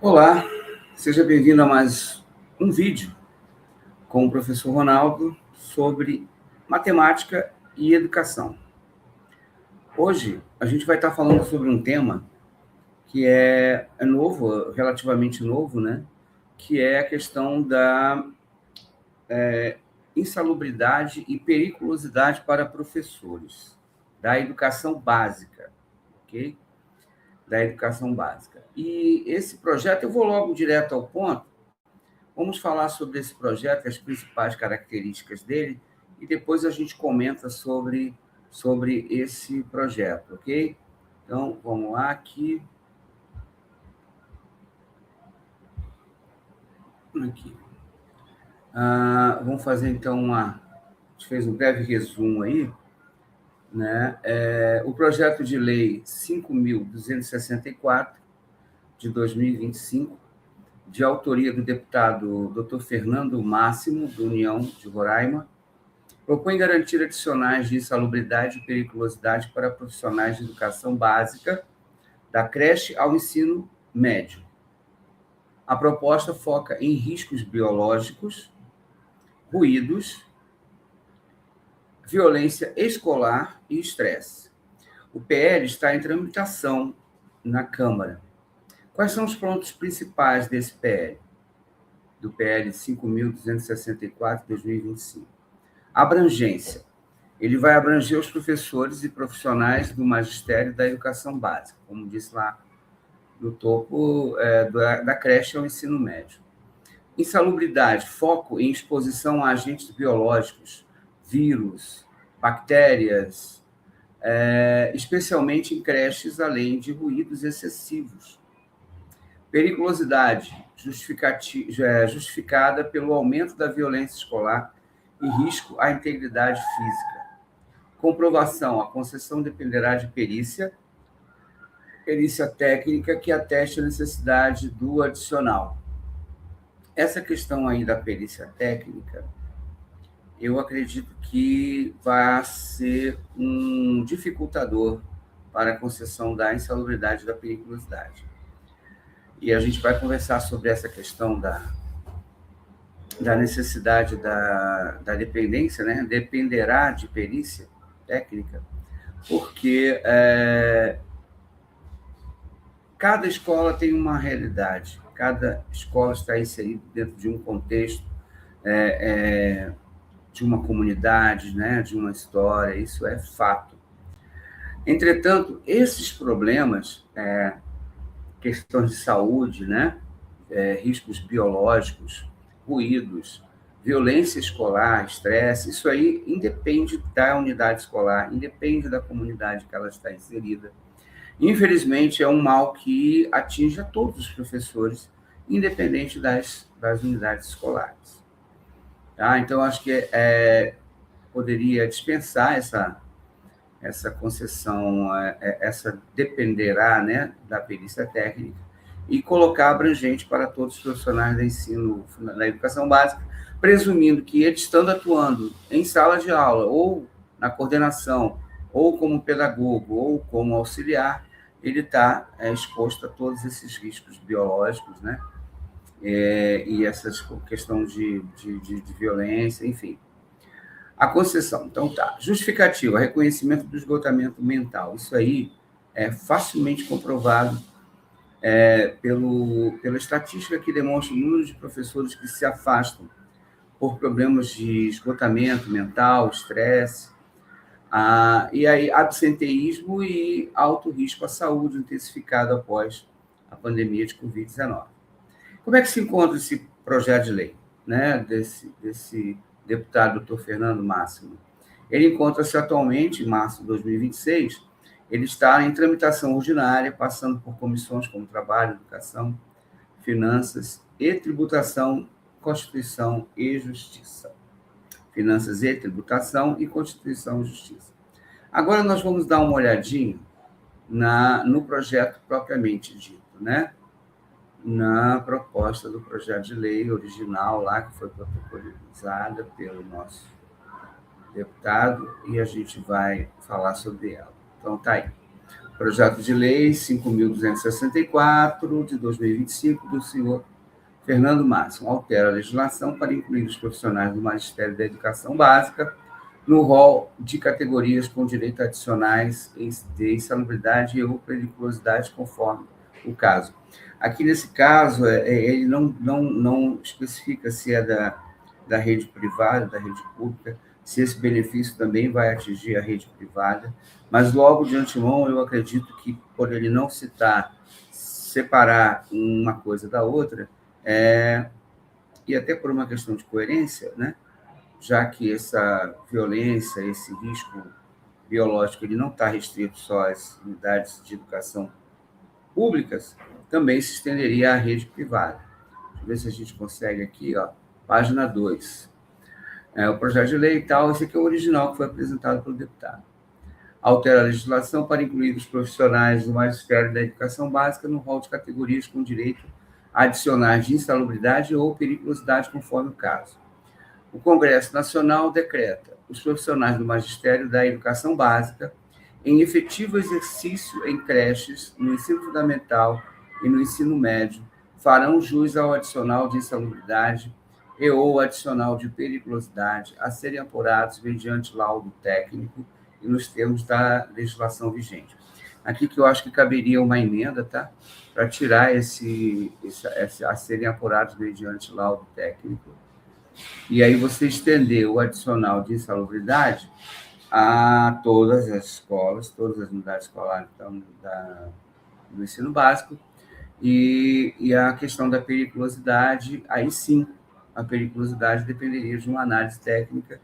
Olá, seja bem-vindo a mais um vídeo com o professor Ronaldo sobre matemática e educação. Hoje a gente vai estar falando sobre um tema que é novo, relativamente novo, né? Que é a questão da insalubridade e periculosidade para professores, da educação básica, ok? Da educação básica. E esse projeto, eu vou logo direto ao ponto. Vamos falar sobre esse projeto, as principais características dele, e depois a gente comenta sobre esse projeto, ok? Então, vamos lá aqui. Aqui. Vamos fazer, então, a gente fez um breve resumo aí, né? O projeto de lei 5.264, de 2025, de autoria do deputado Dr. Fernando Máximo, do União de Roraima, propõe garantir adicionais de insalubridade e periculosidade para profissionais de educação básica, da creche ao ensino médio. A proposta foca em riscos biológicos, ruídos, violência escolar e estresse. O PL está em tramitação na Câmara. Quais são os pontos principais desse PL? Do PL 5.264, 2025. Abrangência. Ele vai abranger os professores e profissionais do magistério da educação básica, como disse lá no topo, da creche ao ensino médio. Insalubridade, foco em exposição a agentes biológicos, vírus, bactérias, especialmente em creches, além de ruídos excessivos. Periculosidade, justificada pelo aumento da violência escolar e risco à integridade física. Comprovação, a concessão dependerá de perícia técnica que ateste a necessidade do adicional. Essa questão aí da perícia técnica, eu acredito que vai ser um dificultador para a concessão da insalubridade e da periculosidade. E a gente vai conversar sobre essa questão da necessidade da dependência, né? Dependerá de perícia técnica, porque cada escola tem uma realidade, cada escola está inserida dentro de um contexto, de uma comunidade, né? De uma história, isso é fato. Entretanto, esses problemas, questões de saúde, né? Riscos biológicos, ruídos, violência escolar, estresse, isso aí independe da unidade escolar, independe da comunidade que ela está inserida. Infelizmente, é um mal que atinge a todos os professores, independente das unidades escolares. Tá? Então, acho que poderia dispensar essa concessão, essa dependerá, né, da perícia técnica, e colocar abrangente para todos os profissionais do ensino, da educação básica, presumindo que ele, estando atuando em sala de aula, ou na coordenação, ou como pedagogo, ou como auxiliar, ele está exposto a todos esses riscos biológicos, né? E essa questão de violência, enfim. A concessão, então tá. Justificativa, reconhecimento do esgotamento mental. Isso aí é facilmente comprovado pela estatística que demonstra o número de professores que se afastam por problemas de esgotamento mental, estresse, e aí absenteísmo e alto risco à saúde intensificado após a pandemia de Covid-19. Como é que se encontra esse projeto de lei, né, desse deputado Dr. Fernando Máximo? Ele encontra-se atualmente, em março de 2026, ele está em tramitação ordinária, passando por comissões como Trabalho, Educação, Finanças e Tributação, Constituição e Justiça. Finanças e Tributação e Constituição e Justiça. Agora nós vamos dar uma olhadinha no projeto propriamente dito, né? Na proposta do projeto de lei original lá, que foi protocolizada pelo nosso deputado, e a gente vai falar sobre ela. Então, tá aí. Projeto de Lei 5.264, de 2025, do senhor Fernando Máximo, altera a legislação para incluir os profissionais do Magistério da Educação Básica no rol de categorias com direito a adicionais de insalubridade ou periculosidade, conforme o caso. Aqui, nesse caso, ele não especifica se é da rede privada, da rede pública, se esse benefício também vai atingir a rede privada, mas logo de antemão eu acredito que, por ele não separar uma coisa da outra, e até por uma questão de coerência, né? Já que essa violência, esse risco biológico, ele não está restrito só às unidades de educação públicas, também se estenderia à rede privada. Deixa eu ver se a gente consegue aqui, ó, página 2. O projeto de lei e tal, esse aqui é o original que foi apresentado pelo deputado. Altera a legislação para incluir os profissionais do Magistério da Educação Básica no rol de categorias com direito a adicionais de insalubridade ou periculosidade, conforme o caso. O Congresso Nacional decreta os profissionais do Magistério da Educação Básica em efetivo exercício em creches, no ensino fundamental e no ensino médio, farão jus ao adicional de insalubridade e ou adicional de periculosidade a serem apurados mediante laudo técnico e nos termos da legislação vigente. Aqui que eu acho que caberia uma emenda, tá? Para tirar esse a serem apurados mediante laudo técnico. E aí você estender o adicional de insalubridade a todas as escolas, todas as unidades escolares então, do ensino básico, e a questão da periculosidade, aí sim, a periculosidade dependeria de uma análise técnica,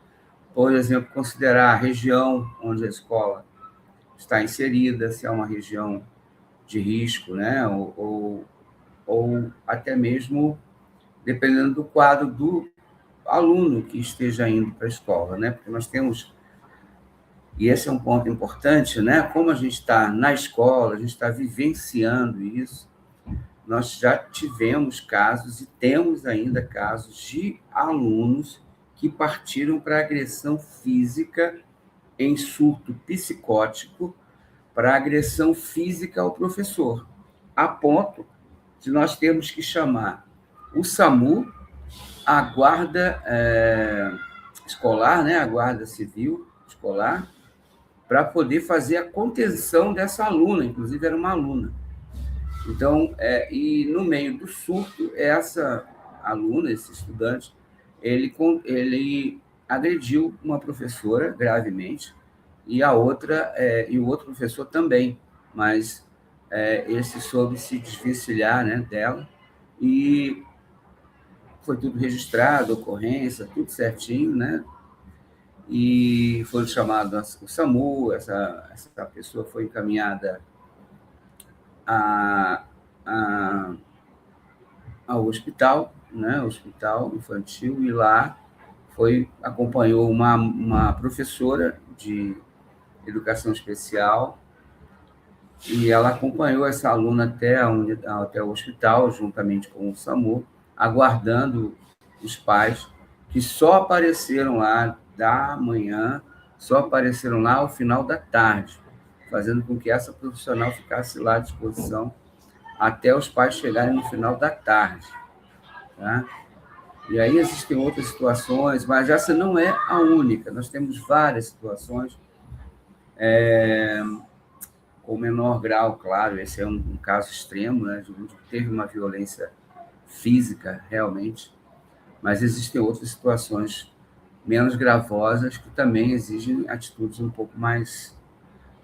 por exemplo, considerar a região onde a escola está inserida, se é uma região de risco, né? ou até mesmo dependendo do quadro do aluno que esteja indo para a escola, né? Porque nós temos, e esse é um ponto importante, né? Como a gente está na escola, a gente está vivenciando isso, nós já tivemos casos e temos ainda casos de alunos que partiram para agressão física em surto psicótico, para agressão física ao professor, a ponto de nós termos que chamar o SAMU, a guarda escolar, né, a guarda civil escolar, para poder fazer a contenção dessa aluna, inclusive era uma aluna. Então, e no meio do surto, essa aluna, esse estudante, ele agrediu uma professora gravemente e a outra e o outro professor também, mas esse soube se desvencilhar, né, dela, e foi tudo registrado, ocorrência, tudo certinho, né? E foi chamado o SAMU, essa pessoa foi encaminhada ao hospital, né? Hospital infantil, e lá acompanhou uma professora de educação especial, e ela acompanhou essa aluna até o hospital, juntamente com o SAMU, aguardando os pais, que só apareceram lá da manhã, só apareceram lá ao final da tarde, fazendo com que essa profissional ficasse lá à disposição até os pais chegarem no final da tarde. Tá? E aí existem outras situações, mas essa não é a única. Nós temos várias situações, com menor grau, claro, esse é um caso extremo, né, de onde teve uma violência física, realmente, mas existem outras situações menos gravosas que também exigem atitudes um pouco mais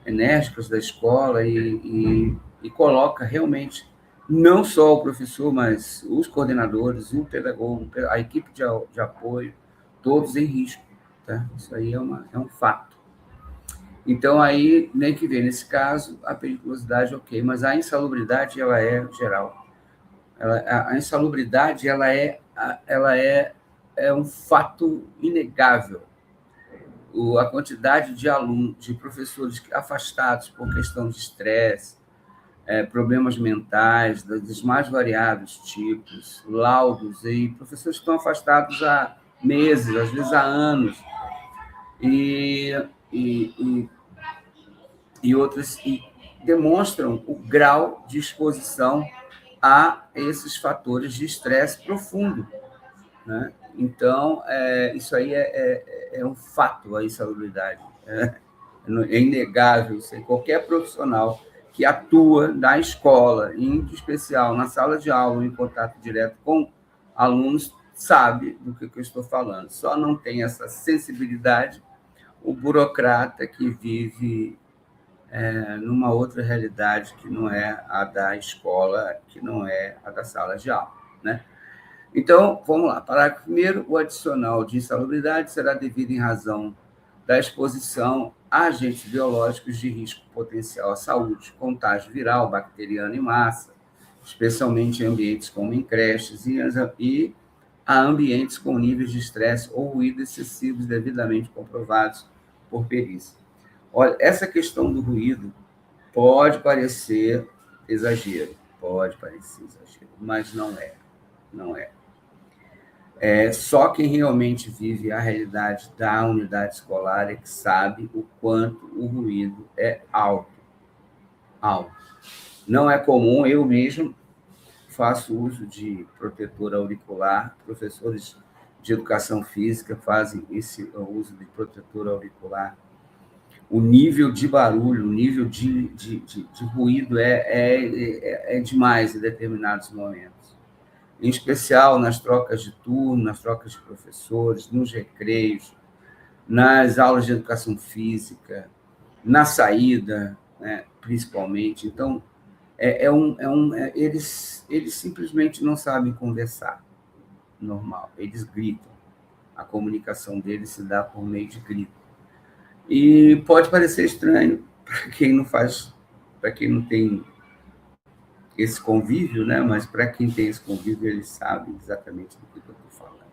enérgicas da escola e coloca realmente não só o professor, mas os coordenadores, o pedagogo, a equipe de apoio, todos em risco. Tá? Isso aí é um fato. Então, aí, nem que ver, nesse caso, a periculosidade, ok, mas a insalubridade, ela é geral. A insalubridade, ela é um fato inegável. A quantidade de alunos, de professores afastados por questão de estresse, problemas mentais, dos mais variados tipos, laudos, e professores que estão afastados há meses, às vezes há anos, e outras, demonstram o grau de exposição a esses fatores de estresse profundo, né? Então, isso aí é um fato, a insalubridade. É inegável, isso aí. Qualquer profissional que atua na escola, em especial na sala de aula, em contato direto com alunos, sabe do que eu estou falando. Só não tem essa sensibilidade o burocrata que vive numa outra realidade que não é a da escola, que não é a da sala de aula, né? Então, vamos lá. Parágrafo 1º, o adicional de insalubridade será devido em razão da exposição a agentes biológicos de risco potencial à saúde, contágio viral, bacteriano em massa, especialmente em ambientes como em creches e a ambientes com níveis de estresse ou ruído excessivos devidamente comprovados por perícia. Olha, essa questão do ruído pode parecer exagero, mas não é, não é. Só quem realmente vive a realidade da unidade escolar é que sabe o quanto o ruído é alto. Alto. Não é comum, eu mesmo faço uso de protetor auricular, professores de educação física fazem esse uso de protetor auricular. O nível de barulho, o nível de ruído é demais em determinados momentos. Em especial nas trocas de turno, nas trocas de professores, nos recreios, nas aulas de educação física, na saída, né, principalmente. Então, eles simplesmente não sabem conversar, normal. Eles gritam. A comunicação deles se dá por meio de grito. E pode parecer estranho para quem não faz, para quem não tem esse convívio, né? Mas para quem tem esse convívio, eles sabem exatamente do que eu estou falando.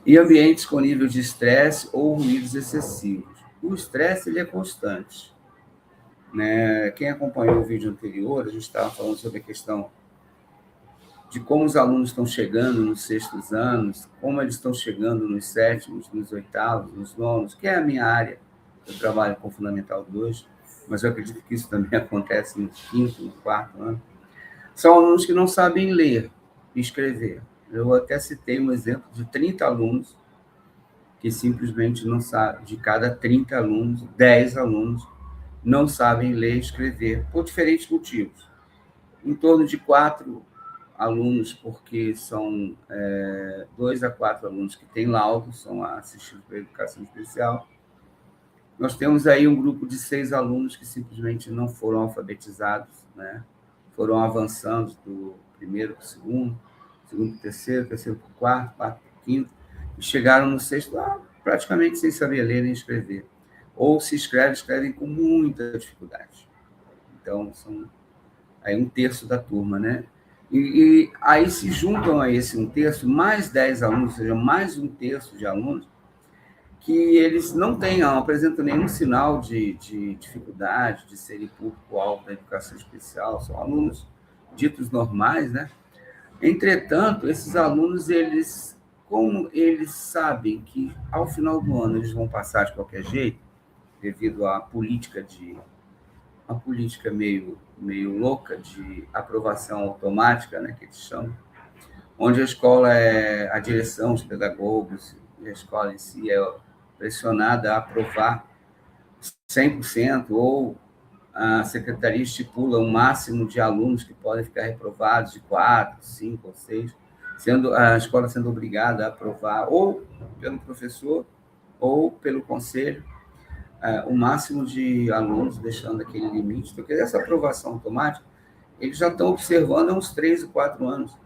E ambientes com nível de estresse ou ruídos excessivos. O estresse ele é constante, né? Quem acompanhou o vídeo anterior, a gente estava falando sobre a questão de como os alunos estão chegando nos sextos anos, como eles estão chegando nos sétimos, nos oitavos, nos nonos, que é a minha área. Eu trabalho com Fundamental 2, mas eu acredito que isso também acontece no quinto, no quarto ano. São alunos que não sabem ler e escrever. Eu até citei um exemplo de 30 alunos que simplesmente não sabem, de cada 30 alunos, 10 alunos não sabem ler e escrever, por diferentes motivos. Em torno de 4 alunos, porque são 2 a 4 alunos que têm laudo, são assistidos pela educação especial. Nós temos aí um grupo de 6 alunos que simplesmente não foram alfabetizados, né? Foram avançando do primeiro para o segundo para o terceiro para o quarto, quarto para o quinto, e chegaram no sexto praticamente sem saber ler nem escrever. Ou se escrevem com muita dificuldade. Então, são aí 1/3 da turma, né? E aí se juntam a esse 1/3 mais 10 alunos, ou seja, mais 1/3 de alunos, que eles não apresentam nenhum sinal de dificuldade de serem público-alvo da educação especial, são alunos ditos normais, né? Entretanto, esses alunos, como eles sabem que ao final do ano eles vão passar de qualquer jeito, devido à política meio louca de aprovação automática, né, que eles chamam, onde a escola a direção, os pedagogos, e a escola em si é pressionada a aprovar 100%, ou a secretaria estipula um máximo de alunos que podem ficar reprovados, de 4, 5 ou 6, a escola sendo obrigada a aprovar, ou pelo professor, ou pelo conselho, o máximo de alunos, deixando aquele limite, porque essa aprovação automática, eles já estão observando há uns 3 ou 4 anos.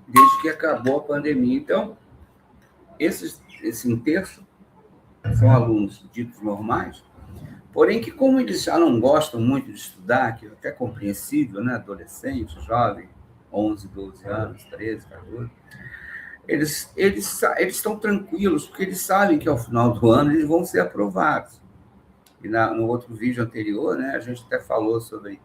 Desde que acabou a pandemia. Então, esse 1/3 são alunos ditos normais, porém que, como eles já não gostam muito de estudar, que é até compreensível, né? Adolescente, jovem, 11, 12 anos, 13, 14, eles estão tranquilos, porque eles sabem que ao final do ano eles vão ser aprovados. E no outro vídeo anterior, né, a gente até falou sobre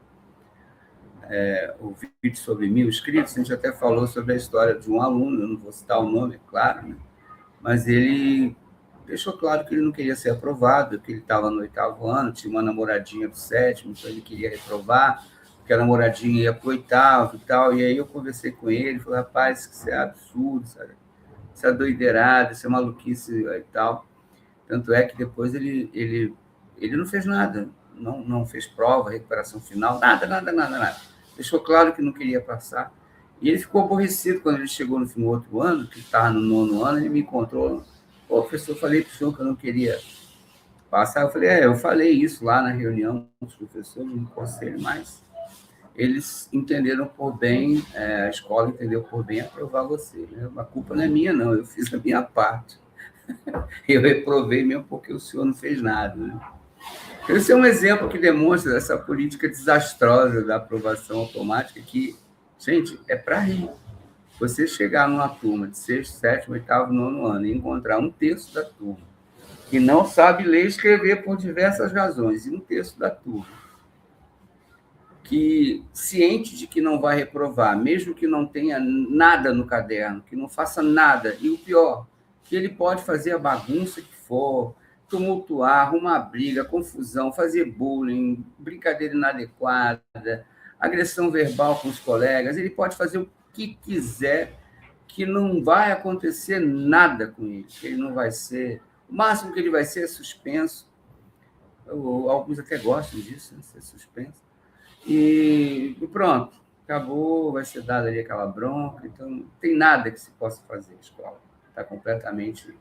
o vídeo sobre 1.000 inscritos, a gente até falou sobre a história de um aluno, eu não vou citar o nome, é claro, né, mas ele deixou claro que ele não queria ser aprovado, que ele estava no 8º ano, tinha uma namoradinha do 7º, então ele queria reprovar, porque a namoradinha ia para o 8º e tal. E aí eu conversei com ele, falei, rapaz, isso é absurdo, sabe? Isso é doideirada, isso é maluquice e tal. Tanto é que depois ele não fez nada, não fez prova, recuperação final, nada. Deixou claro que não queria passar. E ele ficou aborrecido quando ele chegou no fim do outro ano, que estava no 9º ano, ele me encontrou. Pô, professor, eu falei para o senhor que eu não queria passar. Eu falei, eu falei isso lá na reunião com os professores, no conselho, mas eles entenderam por bem, a escola entendeu por bem aprovar você. Né? A culpa não é minha, não, eu fiz a minha parte. Eu reprovei mesmo porque o senhor não fez nada. Né? Esse é um exemplo que demonstra essa política desastrosa da aprovação automática que, gente, é para rir. Você chegar numa turma de 6º, 7º, 8º, 9º ano e encontrar 1/3 da turma que não sabe ler e escrever por diversas razões, e 1/3 da turma que, ciente de que não vai reprovar, mesmo que não tenha nada no caderno, que não faça nada, e o pior, que ele pode fazer a bagunça que for, tumultuar, arrumar briga, confusão, fazer bullying, brincadeira inadequada, agressão verbal com os colegas, ele pode fazer o que quiser, que não vai acontecer nada com ele, que ele não vai ser... O máximo que ele vai ser é suspenso. Alguns até gostam disso, né, ser suspenso. E pronto, acabou, vai ser dada ali aquela bronca, então não tem nada que se possa fazer. A escola está completamente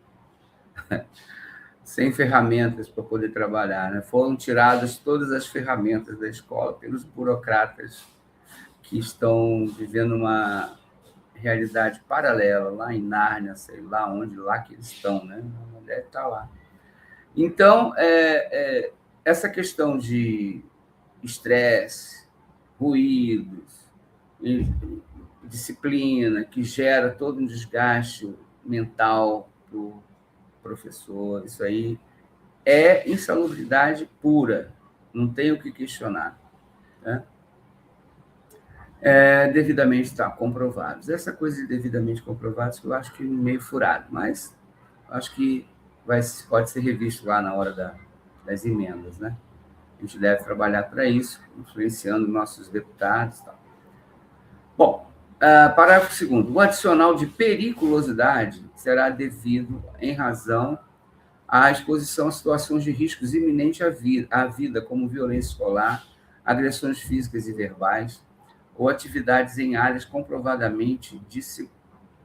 sem ferramentas para poder trabalhar. Né? Foram tiradas todas as ferramentas da escola pelos burocratas que estão vivendo uma realidade paralela, lá em Nárnia, sei lá onde, lá que eles estão, né? Deve estar lá. Então, essa questão de estresse, ruídos, disciplina, que gera todo um desgaste mental para o professor, isso aí é insalubridade pura, não tem o que questionar. Né? Devidamente comprovados. Essa coisa de devidamente comprovados que eu acho que é meio furado, mas acho que pode ser revisto lá na hora das emendas, né? A gente deve trabalhar para isso, influenciando nossos deputados e tal. Bom, parágrafo 2º. O adicional de periculosidade será devido em razão à exposição a situações de riscos iminentes à vida, como violência escolar, agressões físicas e verbais, ou atividades em áreas comprovadamente de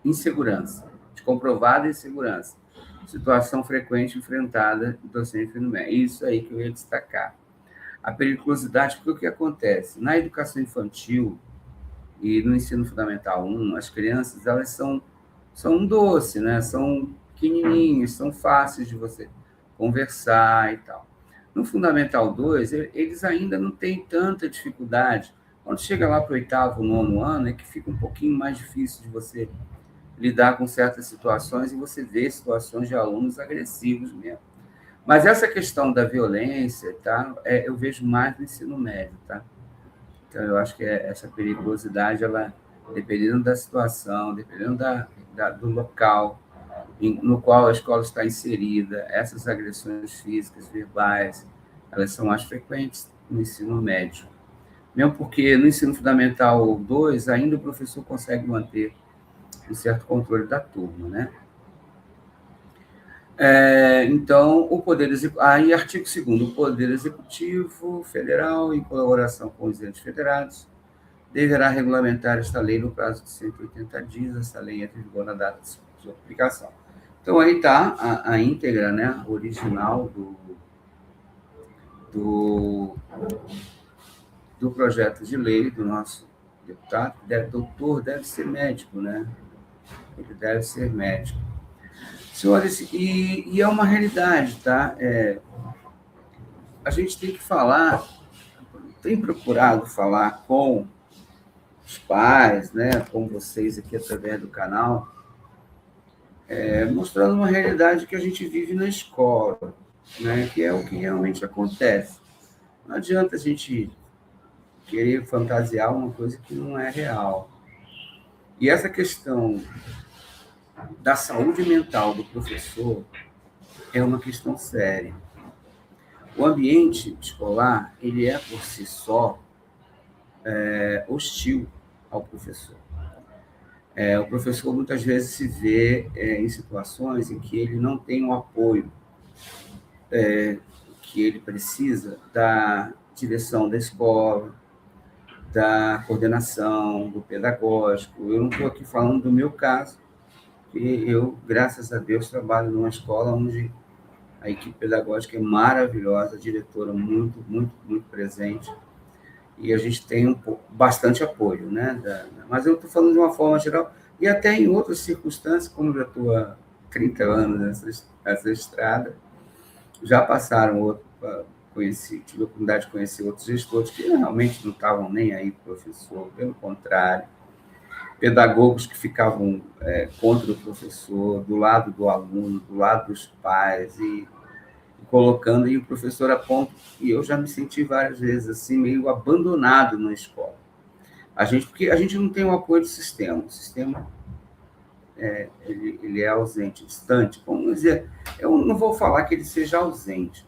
insegurança, de comprovada insegurança, situação frequente enfrentada em docente ensino médio. Isso aí que eu ia destacar. A periculosidade, porque o que acontece? Na educação infantil e no ensino fundamental 1, as crianças elas são um doce, né? São pequenininhas, são fáceis de você conversar e tal. No Fundamental 2, eles ainda não têm tanta dificuldade. Quando chega lá para o 8º, 9º ano, é que fica um pouquinho mais difícil de você lidar com certas situações e você vê situações de alunos agressivos mesmo. Mas essa questão da violência, tá? Eu vejo mais no ensino médio, tá? Então, eu acho que essa periculosidade, ela, dependendo da situação, dependendo do local no qual a escola está inserida, essas agressões físicas, verbais, elas são mais frequentes no ensino médio. Mesmo porque no ensino fundamental 2, ainda o professor consegue manter um certo controle da turma, né? Então, o Poder Executivo... Aí, artigo 2º, o Poder Executivo Federal, em colaboração com os entes federados, deverá regulamentar esta lei no prazo de 180 dias. Essa lei entra em vigor na data de sua publicação. Então, aí está a íntegra, né, original do projeto de lei do nosso deputado. Doutor deve ser médico, né? Ele deve ser médico. Senhores, e é uma realidade, tá? A gente tem que falar, tem procurado falar com os pais, né, com vocês aqui através do canal, mostrando uma realidade que a gente vive na escola, né, que é o que realmente acontece. Não adianta a gente querer fantasiar uma coisa que não é real. E essa questão da saúde mental do professor é uma questão séria. O ambiente escolar, ele é, por si só, hostil ao professor. O professor, muitas vezes, se vê em situações em que ele não tem o apoio que ele precisa da direção da escola, da coordenação, do pedagógico. Eu não estou aqui falando do meu caso, que eu, graças a Deus, trabalho numa escola onde a equipe pedagógica é maravilhosa, a diretora muito, muito, muito presente, e a gente tem bastante apoio, né? Mas eu estou falando de uma forma geral, e até em outras circunstâncias, como eu já estou há 30 anos nessa estrada, já passaram tive a oportunidade de conhecer outros gestores que realmente não estavam nem aí para o professor, pelo contrário, pedagogos que ficavam contra o professor, do lado do aluno, do lado dos pais, e colocando, e o professor a ponto, e eu já me senti várias vezes assim, meio abandonado na escola. Porque a gente não tem o apoio do sistema, o sistema ele é ausente, distante, vamos dizer, eu não vou falar que ele seja ausente,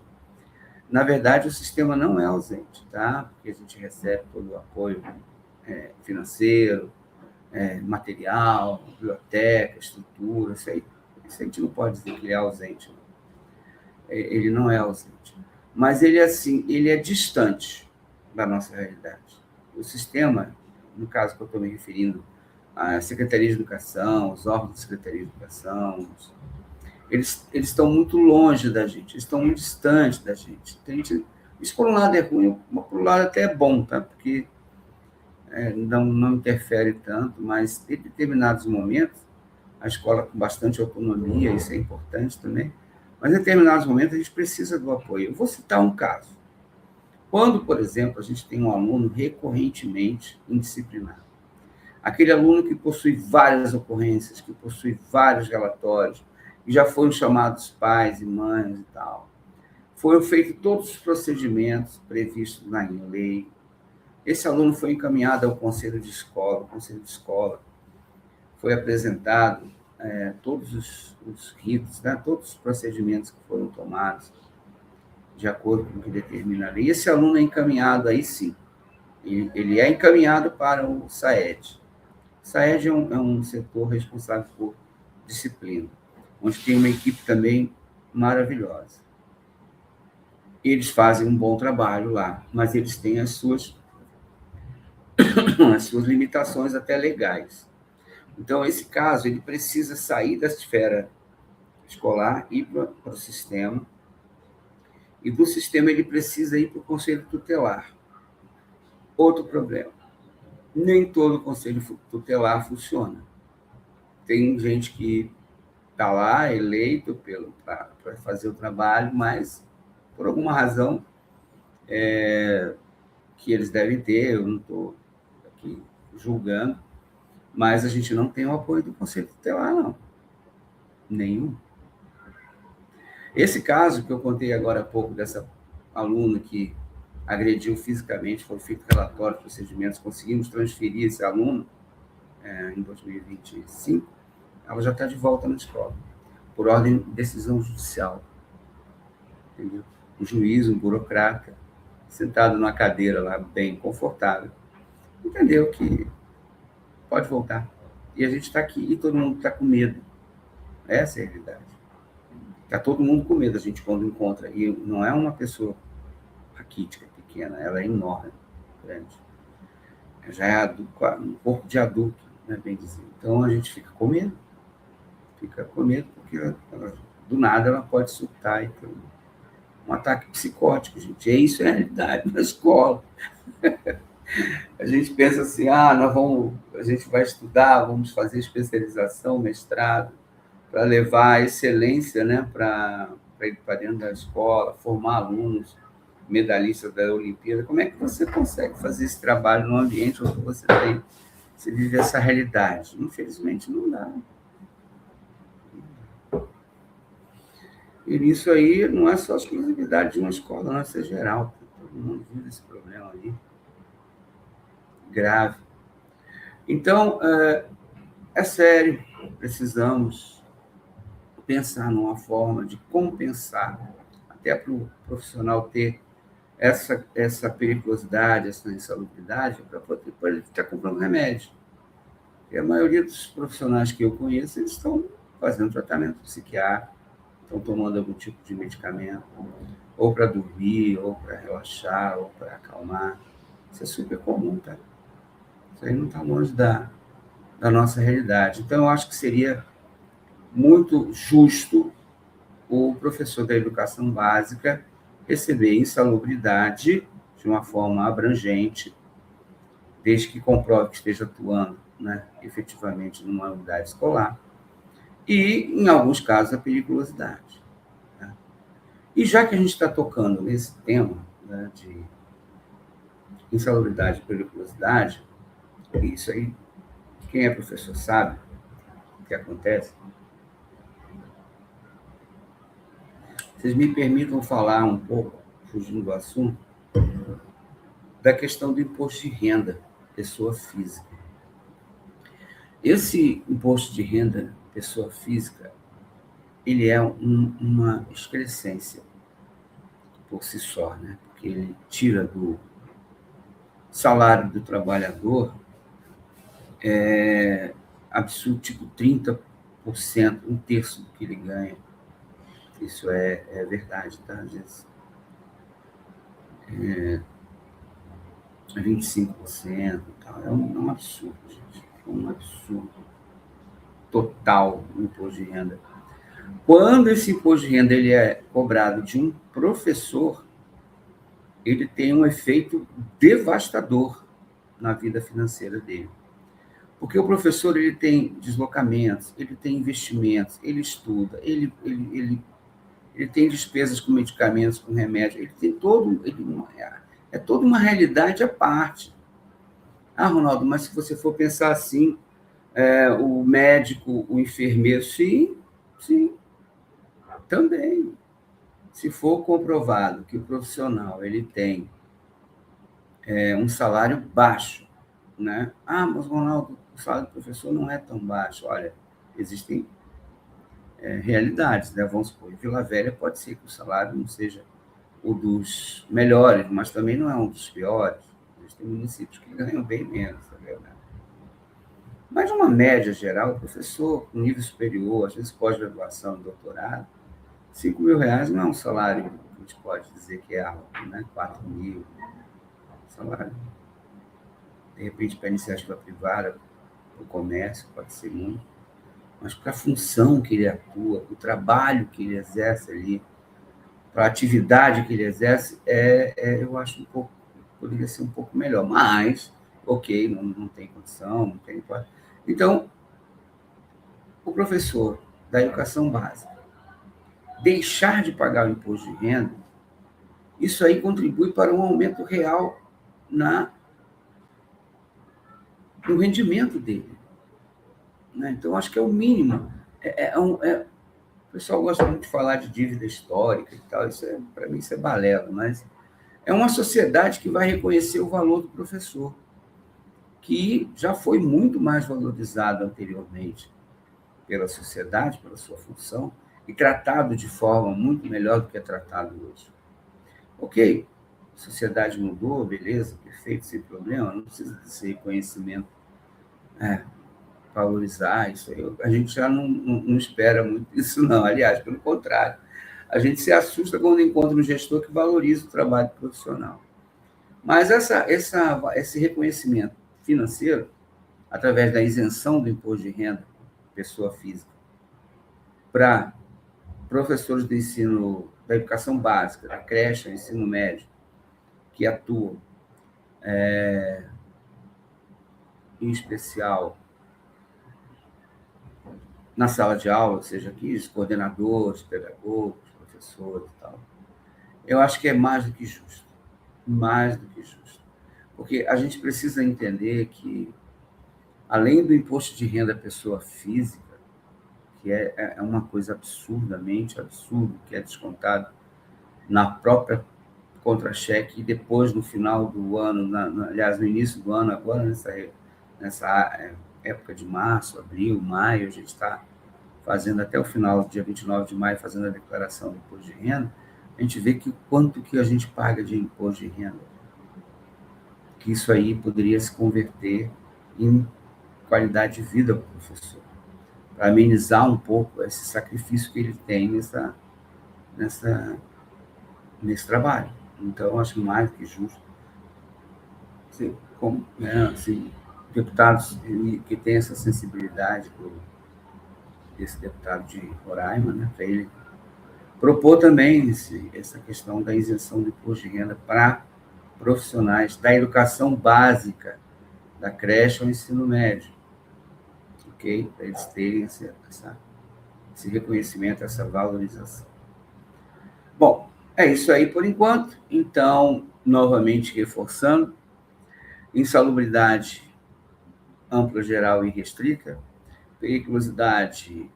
na verdade o sistema não é ausente, tá? Porque a gente recebe todo o apoio financeiro, material, biblioteca, estrutura, isso a gente não pode dizer que ele é ausente, ele não é ausente, mas ele assim, ele é distante da nossa realidade. O sistema, no caso que eu estou me referindo, a Secretaria de Educação, os órgãos da Secretaria de Educação, eles estão muito longe da gente, eles estão muito distantes da gente. Isso por um lado é ruim, por um lado até é bom, tá? Porque não interfere tanto, mas em determinados momentos, a escola com bastante autonomia, isso é importante também, mas em determinados momentos a gente precisa do apoio. Eu vou citar um caso. Quando, por exemplo, a gente tem um aluno recorrentemente indisciplinado, aquele aluno que possui várias ocorrências, que possui vários relatórios, e já foram chamados pais e mães e tal, foram feitos todos os procedimentos previstos na lei, esse aluno foi encaminhado ao conselho de escola, o conselho de escola foi apresentado todos os ritos, né, todos os procedimentos que foram tomados de acordo com o que determina a lei. Esse aluno é encaminhado, aí sim, ele é encaminhado para o SAED. O SAED é um setor responsável por disciplina, onde tem uma equipe também maravilhosa. Eles fazem um bom trabalho lá, mas eles têm as suas limitações até legais. Então, esse caso, ele precisa sair da esfera escolar, ir para o sistema, e do sistema ele precisa ir para o conselho tutelar. Outro problema, nem todo conselho tutelar funciona. Tem gente que está lá, eleito para fazer o trabalho, mas, por alguma razão que eles devem ter, eu não estou aqui julgando, mas a gente não tem o apoio do conselho tutelar, não. Nenhum. Esse caso que eu contei agora há pouco, dessa aluna que agrediu fisicamente, foi feito relatório, procedimentos, conseguimos transferir esse aluno em 2025, ela já está de volta na escola, por ordem de decisão judicial. Entendeu? Um juiz, um burocrata, sentado numa cadeira lá, bem confortável, entendeu que pode voltar. E a gente está aqui e todo mundo está com medo. Essa é a realidade. Está todo mundo com medo, a gente quando encontra. E não é uma pessoa raquítica, pequena, ela é enorme, grande. Já é um corpo de adulto, né, bem dizer. Então a gente fica com medo. Fica com medo porque do nada ela pode surtar e ter um ataque psicótico, gente. E isso é a realidade na escola. A gente pensa assim, a gente vai estudar, vamos fazer especialização, mestrado, para levar a excelência, né, para dentro da escola, formar alunos medalhistas da Olimpíada. Como é que você consegue fazer esse trabalho num ambiente onde você vive essa realidade? Infelizmente, não dá. E isso aí não é só exclusividade de uma escola, não, isso é geral. Todo mundo vive esse problema aí, grave. Então, é sério, precisamos pensar numa forma de compensar, até para o profissional ter essa periculosidade, essa insalubridade, para poder estar comprando remédio. E a maioria dos profissionais que eu conheço, eles estão fazendo tratamento psiquiátrico, estão tomando algum tipo de medicamento, ou para dormir, ou para relaxar, ou para acalmar. Isso é super comum, tá? Isso aí não está longe da nossa realidade. Então, eu acho que seria muito justo o professor da educação básica receber insalubridade de uma forma abrangente, desde que comprove que esteja atuando, né, efetivamente numa unidade escolar, e, em alguns casos, a periculosidade. Né? E já que a gente está tocando nesse tema, né, de insalubridade e periculosidade, isso aí, quem é professor sabe o que acontece. Vocês me permitam falar um pouco, fugindo do assunto, da questão do imposto de renda, pessoa física. Esse imposto de renda, pessoa física, ele é uma excrescência por si só, né? Porque ele tira do salário do trabalhador absurdo, tipo 30%, um terço do que ele ganha. Isso é verdade, tá? Às vezes 25% e tal. É um absurdo, gente. É um absurdo total o imposto de renda. Quando esse imposto de renda ele é cobrado de um professor, ele tem um efeito devastador na vida financeira dele. Porque o professor ele tem deslocamentos, ele tem investimentos, ele estuda, ele tem despesas com medicamentos, com remédios, ele tem todo. É toda uma realidade à parte. Ah, Ronaldo, mas se você for pensar assim, o médico, o enfermeiro, sim, também. Se for comprovado que o profissional ele tem um salário baixo, né? Ah, mas Ronaldo, o salário do professor não é tão baixo. Olha, existem realidades, né? Vamos supor, em Vila Velha pode ser que o salário não seja o dos melhores, mas também não é um dos piores. Existem municípios que ganham bem menos, é verdade. Mas, uma média geral, o professor com nível superior, às vezes pós-graduação, doutorado, R$ 5.000 não é um salário que a gente pode dizer que é alto, né? 4.000, salário. De repente, para a iniciativa privada, para o comércio, pode ser muito. Mas para a função que ele atua, para o trabalho que ele exerce ali, para a atividade que ele exerce, eu acho poderia ser um pouco melhor. Mas, ok, não tem condição, não tem. Então, o professor da educação básica deixar de pagar o imposto de renda, isso aí contribui para um aumento real no rendimento dele. Né? Então, acho que é o mínimo. O pessoal gosta muito de falar de dívida histórica e tal, para mim isso é balela, mas é uma sociedade que vai reconhecer o valor do professor, que já foi muito mais valorizado anteriormente pela sociedade, pela sua função, e tratado de forma muito melhor do que é tratado hoje. Ok, a sociedade mudou, beleza, perfeito, sem problema, não precisa desse reconhecimento, valorizar isso aí. A gente já não espera muito isso, não. Aliás, pelo contrário, a gente se assusta quando encontra um gestor que valoriza o trabalho profissional. Mas esse reconhecimento financeiro, através da isenção do imposto de renda, pessoa física, para professores do ensino, da educação básica, da creche, ensino médio, que atuam em especial na sala de aula, seja aqui, os coordenadores, pedagogos, professores e tal. Eu acho que é mais do que justo. Mais do que justo. Porque a gente precisa entender que, além do imposto de renda à pessoa física, que é uma coisa absurdamente absurda, que é descontado na própria contra-cheque e depois, no final do ano, aliás, no início do ano, agora nessa época de março, abril, maio, a gente está fazendo até o final do dia 29 de maio, fazendo a declaração do imposto de renda, a gente vê que o quanto que a gente paga de imposto de renda, que isso aí poderia se converter em qualidade de vida para o professor, para amenizar um pouco esse sacrifício que ele tem nesse trabalho. Então, acho mais que justo, assim, assim, deputados que têm essa sensibilidade, esse deputado de Roraima, né, para ele propor também essa questão da isenção do imposto de renda para profissionais da educação básica, da creche ao ensino médio, ok? Para eles terem esse reconhecimento, essa valorização. Bom, é isso aí por enquanto. Então, novamente reforçando, insalubridade ampla, geral e restrita, periculosidade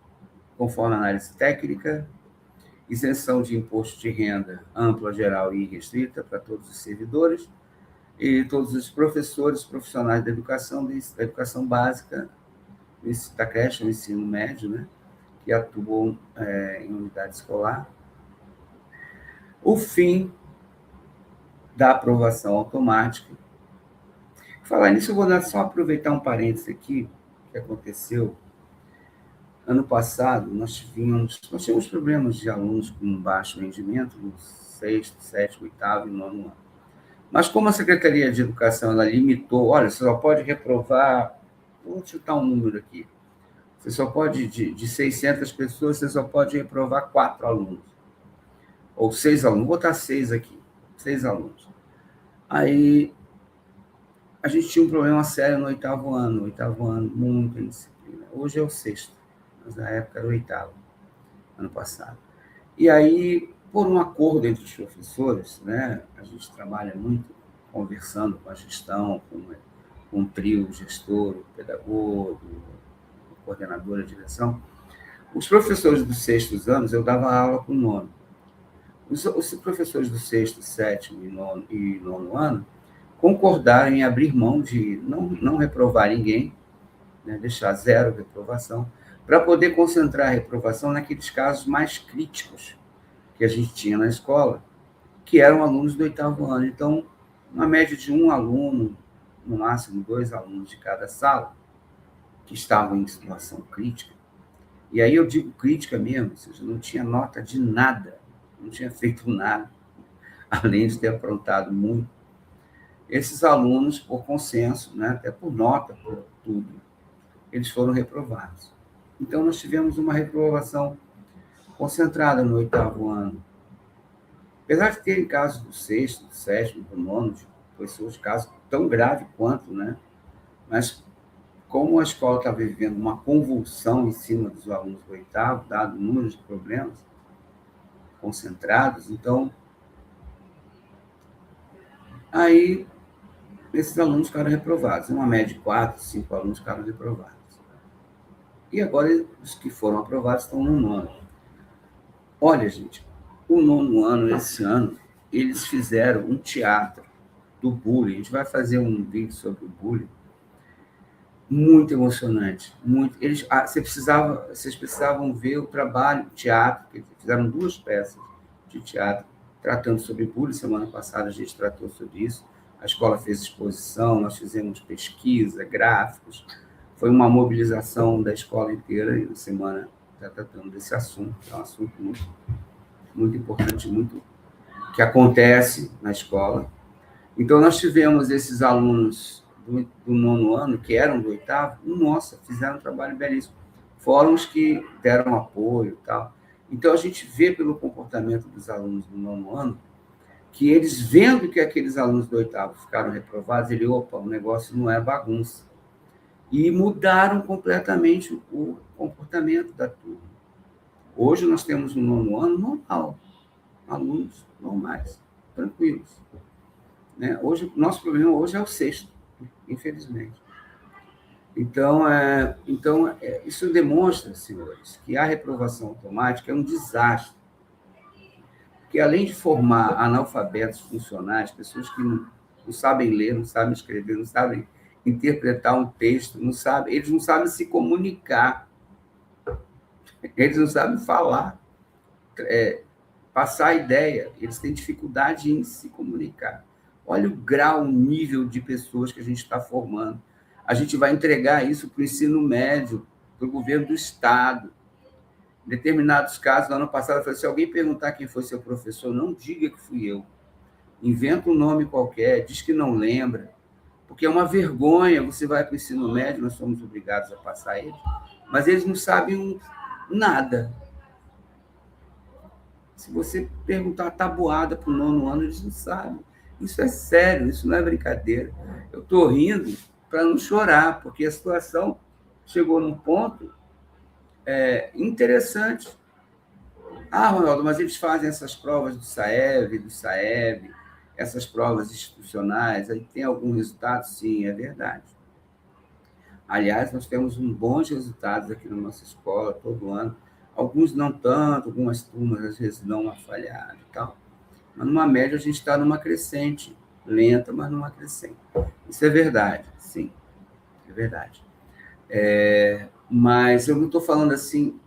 conforme análise técnica, isenção de imposto de renda ampla, geral e restrita para todos os servidores e todos os professores profissionais da educação básica, da creche, do ensino médio, né, que atuam em unidade escolar. O fim da aprovação automática. Falar nisso, eu vou só aproveitar um parênteses aqui, que aconteceu. Ano passado, nós tínhamos problemas de alunos com baixo rendimento, no 6º, 7º, 8º e 9º ano. Mas como a Secretaria de Educação ela limitou, olha, você só pode reprovar, vou chutar um número aqui, você só pode, de 600 pessoas, você só pode reprovar 4 alunos. Ou 6 alunos, vou botar 6 aqui, 6 alunos. Aí, a gente tinha um problema sério no 8º ano, muita indisciplina. Hoje é o 6º, mas na época era o 8º, ano passado. E aí, por um acordo entre os professores, né, a gente trabalha muito conversando com a gestão, com o trio, o gestor, o pedagogo, o coordenador, a direção. Os professores dos 6º anos, eu dava aula com o 9º. Os professores do 6º, 7º e 9º ano concordaram em abrir mão de não reprovar ninguém, né, deixar 0 reprovação, para poder concentrar a reprovação naqueles casos mais críticos que a gente tinha na escola, que eram alunos do 8º ano. Então, uma média de 1 aluno, no máximo 2 alunos de cada sala, que estavam em situação crítica. E aí eu digo crítica mesmo, ou seja, não tinha nota de nada, não tinha feito nada, além de ter aprontado muito. Esses alunos, por consenso, né, até por nota, por tudo, eles foram reprovados. Então, nós tivemos uma reprovação concentrada no 8º ano. Apesar de terem casos do 6º, do 7º, do 9º, de pessoas, casos tão graves quanto, né? Mas, como a escola estava vivendo uma convulsão em cima dos alunos do 8º, dado o número de problemas concentrados, então, aí, esses alunos ficaram reprovados. Uma média de 4, 5 alunos ficaram reprovados. E agora, os que foram aprovados estão no 9º. Olha, gente, o 9º ano, esse ano, eles fizeram um teatro do bullying. A gente vai fazer um vídeo sobre o bullying. Muito emocionante. Muito. Vocês precisavam ver o trabalho, o teatro, que eles fizeram 2 peças de teatro tratando sobre bullying. Semana passada a gente tratou sobre isso. A escola fez exposição, nós fizemos pesquisa, gráficos. Foi uma mobilização da escola inteira e na semana está tratando desse assunto. É um assunto muito, muito importante, muito que acontece na escola. Então, nós tivemos esses alunos do 9º ano, que eram do 8º, nossa, fizeram um trabalho belíssimo. Fóruns que deram apoio e tal. Então, a gente vê pelo comportamento dos alunos do 9º ano, que eles, vendo que aqueles alunos do 8º ficaram reprovados, opa, o negócio não é bagunça. E mudaram completamente o comportamento da turma. Hoje nós temos um 9º ano normal, alunos normais, tranquilos. Né? Hoje, nosso problema hoje é o 6º, infelizmente. Então, isso demonstra, senhores, que a reprovação automática é um desastre. Porque, além de formar analfabetos funcionais, pessoas que não sabem ler, não sabem escrever, não sabem interpretar um texto, eles não sabem se comunicar. Eles não sabem falar, passar a ideia, eles têm dificuldade em se comunicar. Olha o grau, o nível de pessoas que a gente está formando. A gente vai entregar isso para o ensino médio, para o governo do Estado. Em determinados casos, no ano passado, eu falei, se alguém perguntar quem foi seu professor, não diga que fui eu. Inventa um nome qualquer, diz que não lembra, porque é uma vergonha. Você vai para o ensino médio, nós somos obrigados a passar eles, mas eles não sabem nada. Se você perguntar a tabuada para o 9º ano, eles não sabem. Isso é sério, isso não é brincadeira. Eu estou rindo para não chorar, porque a situação chegou num ponto interessante. Ah, Ronaldo, mas eles fazem essas provas do SAEV, do SAEB, essas provas institucionais, aí tem algum resultado? Sim, é verdade. Aliás, nós temos bons resultados aqui na nossa escola todo ano. Alguns não tanto, algumas turmas às vezes dão uma falhada e tal. Mas numa média a gente está numa crescente, lenta, mas numa crescente. Isso é verdade, sim, é verdade. Mas eu não estou falando assim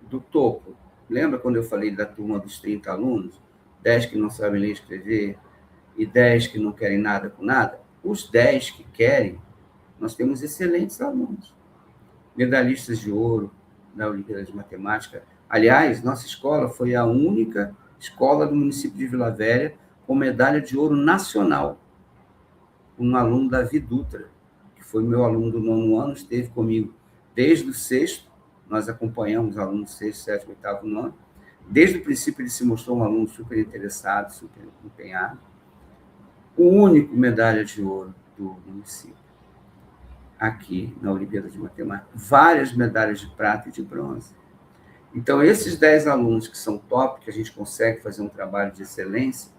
do topo. Lembra quando eu falei da turma dos 30 alunos? 10 que não sabem ler e escrever e 10 que não querem nada com nada? Os 10 que querem, nós temos excelentes alunos. Medalhistas de ouro na Olimpíada de Matemática. Aliás, nossa escola foi a única escola do município de Vila Velha com medalha de ouro nacional. Um aluno, Davi Dutra, que foi meu aluno do 9º ano, esteve comigo desde o 6º, nós acompanhamos alunos 6º, 7º, 8º, 9º. Desde o princípio ele se mostrou um aluno super interessado, super empenhado. O único medalha de ouro do município, aqui na Olimpíada de Matemática. Várias medalhas de prata e de bronze. Então, esses 10 alunos que são top, que a gente consegue fazer um trabalho de excelência,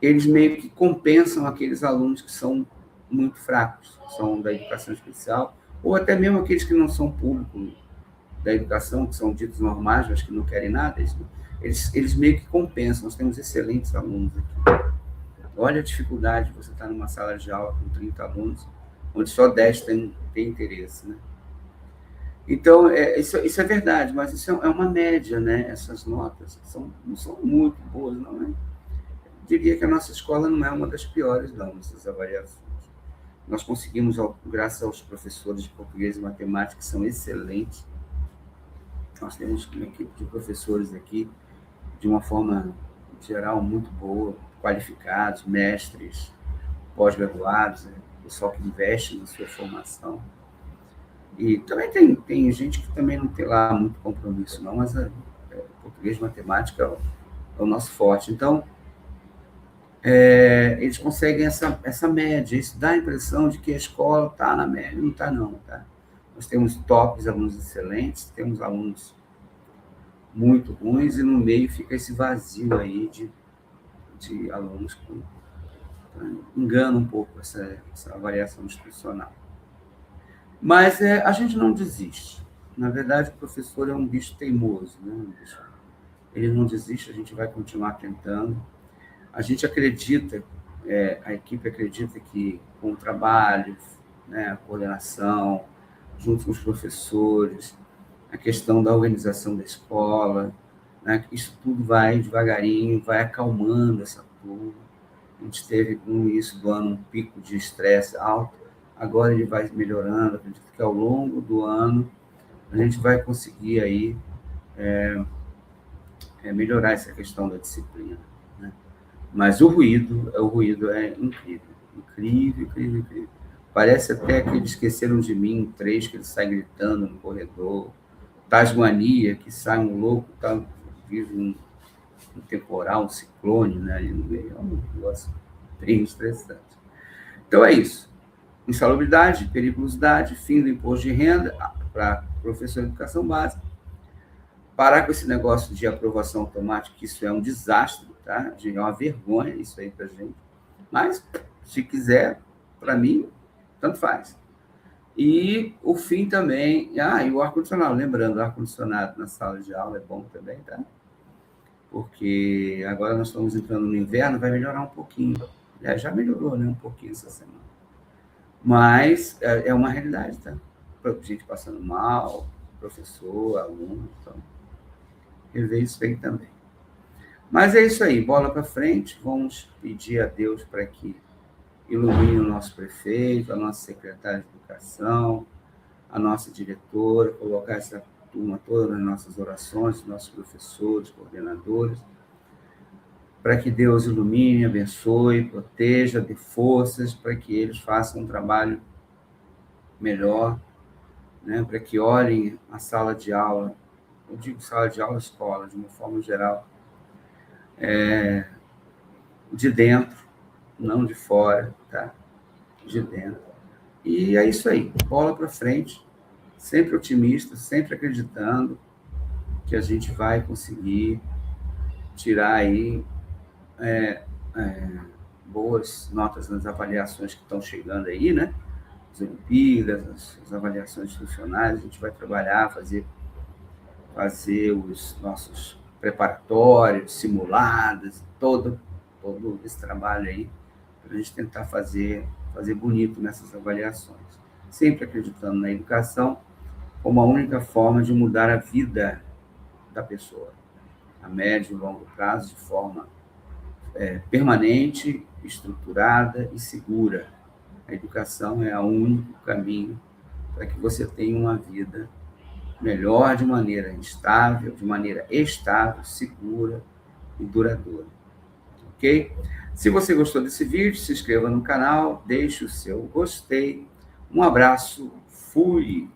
eles meio que compensam aqueles alunos que são muito fracos, que são da educação especial, ou até mesmo aqueles que não são público da educação, que são ditos normais, mas que não querem nada, eles meio que compensam. Nós temos excelentes alunos aqui. Olha a dificuldade de você estar numa sala de aula com 30 alunos, onde só 10 têm interesse, né? Então, isso é verdade, mas isso é uma média, né? Essas notas não são muito boas, não é? Eu diria que a nossa escola não é uma das piores, não, nessas avaliações. Nós conseguimos, graças aos professores de português e matemática, que são excelentes. Nós temos uma equipe de professores aqui, de uma forma geral muito boa, qualificados, mestres, pós-graduados, né? Pessoal que investe na sua formação. E também tem gente que também não tem lá muito compromisso, não, mas português e matemática é o nosso forte. Então, eles conseguem essa média. Isso dá a impressão de que a escola está na média. Não está, não. Tá? Nós temos tops, alunos excelentes, temos alunos muito ruins, e no meio fica esse vazio aí de alunos que engana um pouco essa avaliação institucional. Mas a gente não desiste. Na verdade, o professor é um bicho teimoso, né? Ele não desiste, a gente vai continuar tentando. A gente acredita, a equipe acredita que com o trabalho, né, a coordenação, junto com os professores, a questão da organização da escola, né, isso tudo vai devagarinho, vai acalmando essa turma. A gente teve, no início do ano, um pico de estresse alto, agora ele vai melhorando. Acredito que ao longo do ano a gente vai conseguir aí melhorar essa questão da disciplina, né? Mas o ruído é incrível, incrível, incrível, incrível. Parece até que eles esqueceram de mim, 3, que eles saem gritando no corredor. Tasmania, que sai um louco, vive um temporal, um ciclone, né, ali no meio. É um negócio bem estressante. Então é isso. Insalubridade, periculosidade, fim do imposto de renda para professor de educação básica. Parar com esse negócio de aprovação automática, que isso é um desastre, tá? É uma vergonha isso aí para a gente. Mas, se quiser, para mim, tanto faz. E o fim também. E o ar-condicionado. Lembrando, o ar-condicionado na sala de aula é bom também, tá? Porque agora nós estamos entrando no inverno, vai melhorar um pouquinho. Já melhorou, né? Um pouquinho essa semana. Mas é uma realidade, tá? Gente passando mal, professor, aluno, então, rever isso aí também. Mas é isso aí, bola para frente, vamos pedir a Deus para que ilumine o nosso prefeito, a nossa secretária de educação, a nossa diretora, colocar essa turma toda nas nossas orações, nossos professores, coordenadores, para que Deus ilumine, abençoe, proteja, dê forças para que eles façam um trabalho melhor, né? Para que olhem a sala de aula, eu digo sala de aula, escola, de uma forma geral, de dentro, não de fora, tá? De dentro. E é isso aí, bola para frente, sempre otimista, sempre acreditando que a gente vai conseguir tirar aí boas notas nas avaliações que estão chegando aí, né? As Olimpíadas, as avaliações funcionais, a gente vai trabalhar, fazer os nossos preparatórios, simulados, todo esse trabalho aí, para a gente tentar fazer bonito nessas avaliações. Sempre acreditando na educação como a única forma de mudar a vida da pessoa, a médio e longo prazo, de forma permanente, estruturada e segura. A educação é o único caminho para que você tenha uma vida melhor, de maneira estável, segura e duradoura. Ok? Se você gostou desse vídeo, se inscreva no canal, deixe o seu gostei. Um abraço, fui!